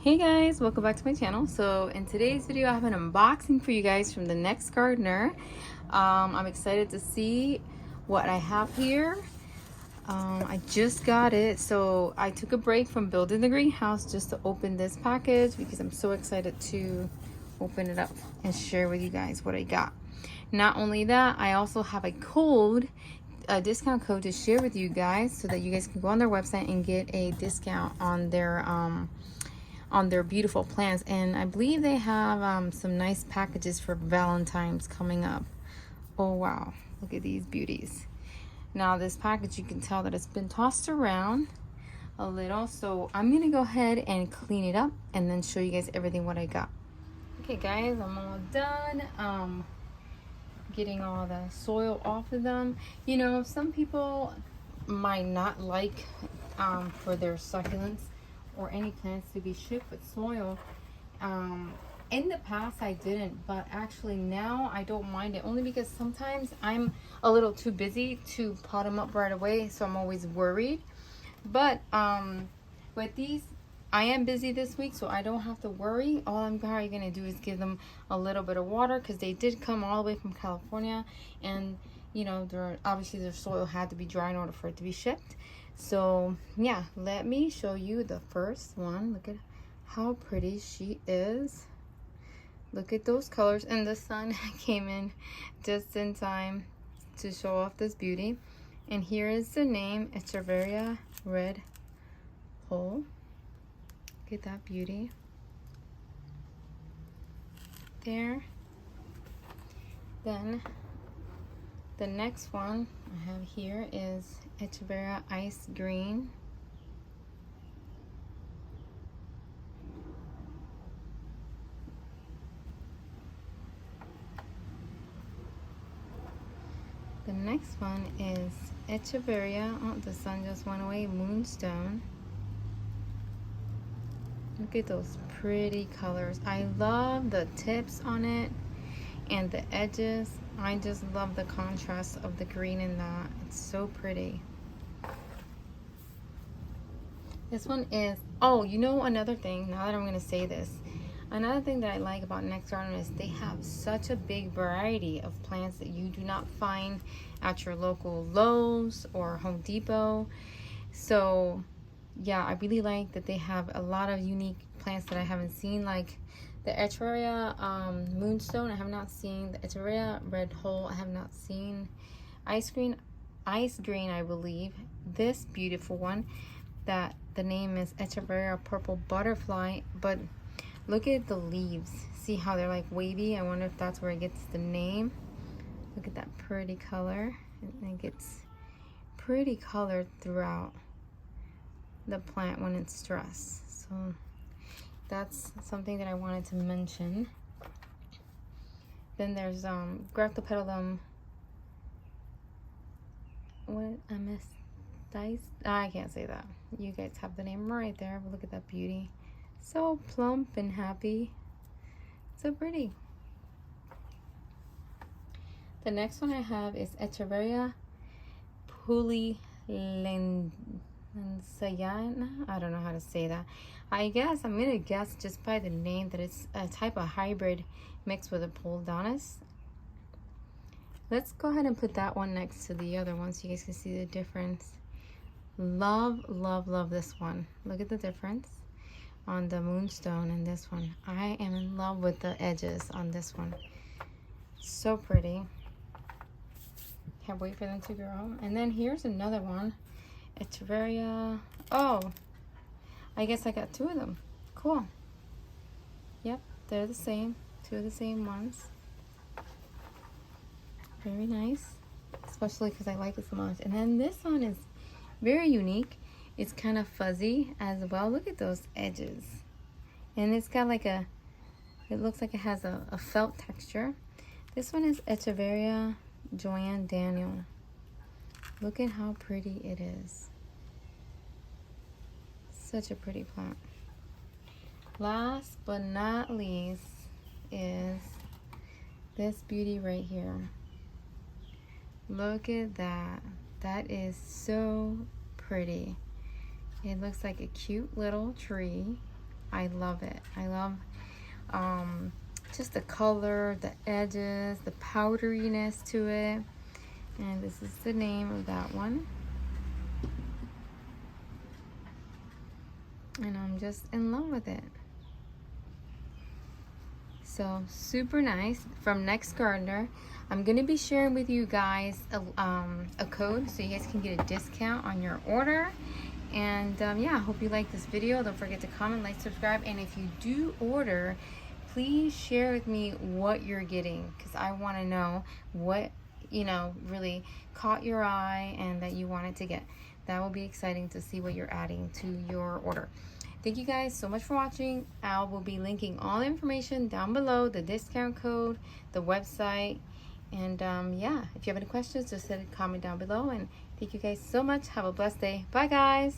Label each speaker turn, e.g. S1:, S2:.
S1: Hey guys, welcome back to my channel. So in today's video I have an unboxing for you guys from TheNext Gardener. I'm excited to see what I have here. I just got it, so I took a break from building the greenhouse just to open this package because I'm so excited to open it up and share with you guys what I got. Not only that, I also have a discount code to share with you guys so that you guys can go on their website and get a discount on their beautiful plants. And I believe they have some nice packages for Valentine's coming up. Oh wow, look at these beauties. Now this package, you can tell that it's been tossed around a little, so I'm gonna go ahead and clean it up and then show you guys everything what I got. Okay guys, I'm all done getting all the soil off of them. You know, some people might not like for their succulents or any plants to be shipped with soil. In the past I didn't, but actually now I don't mind it, only because sometimes I'm a little too busy to pot them up right away, so I'm always worried. But with these, I am busy this week, so I don't have to worry. All I'm probably gonna do is give them a little bit of water, because they did come all the way from California, and you know, obviously their soil had to be dry in order for it to be shipped. So yeah, let me show you the first one. Look at how pretty she is. Look at those colors, and the sun came in just in time to show off this beauty. And here is the name, Echeveria Red Pole. Look at that beauty there. Then the next one I have here is Echeveria Ice Green. The next one is Echeveria, oh, the sun just went away, Moonstone. Look at those pretty colors. I love the tips on it and the edges. I just love the contrast of the green in that. It's so pretty. This one is, oh, you know, another thing, now that I'm going to say this, another thing that I like about Next Gardener is they have such a big variety of plants that you do not find at your local Lowe's or Home Depot. So yeah, I really like that they have a lot of unique plants that I haven't seen, like the Echeveria Moonstone I have not seen, the Echeveria Red Hole I have not seen, Ice Green I believe, this beautiful one that the name is Echeveria Purple Butterfly. But look at the leaves, see how they're like wavy? I wonder if that's where it gets the name. Look at that pretty color, and it gets pretty colored throughout the plant when it's stressed. So that's something that I wanted to mention. Then there's Graptopedilum, what I missed, I can't say that. You guys have the name right there, but look at that beauty. So plump and happy, so pretty. The next one I have is Echeveria Pulilensiana. I don't know how to say that. I guess I'm gonna guess just by the name that it's a type of hybrid mixed with a Polydonis. Let's go ahead and put that one next to the other one so you guys can see the difference. Love, love, love this one. Look at the difference on the Moonstone and this one. I am in love with the edges on this one. So pretty. Can't wait for them to grow. And then here's another one, Echeveria. Oh, I guess I got two of them. Cool. Yep, they're the same. Two of the same ones. Very nice, especially because I like it so much. And then this one is very unique. It's kind of fuzzy as well. Look at those edges. And it's got like it looks like it has a felt texture. This one is Echeveria Joanne Daniel. Look at how pretty it is. Such a pretty plant. Last but not least is this beauty right here. Look at that. That is so pretty. It looks like a cute little tree. I love it. I love just the color, the edges, the powderiness to it. And this is the name of that one. And I'm just in love with it. So super nice from Next Gardener. I'm going to be sharing with you guys a code so you guys can get a discount on your order. And yeah, I hope you like this video. Don't forget to comment, like, subscribe. And if you do order, please share with me what you're getting, because I want to know what, you know, really caught your eye and that you wanted to get. That will be exciting to see what you're adding to your order. Thank you guys so much for watching. I will be linking all the information down below, the discount code, the website. And yeah, if you have any questions, just comment down below. And thank you guys so much. Have a blessed day. Bye, guys.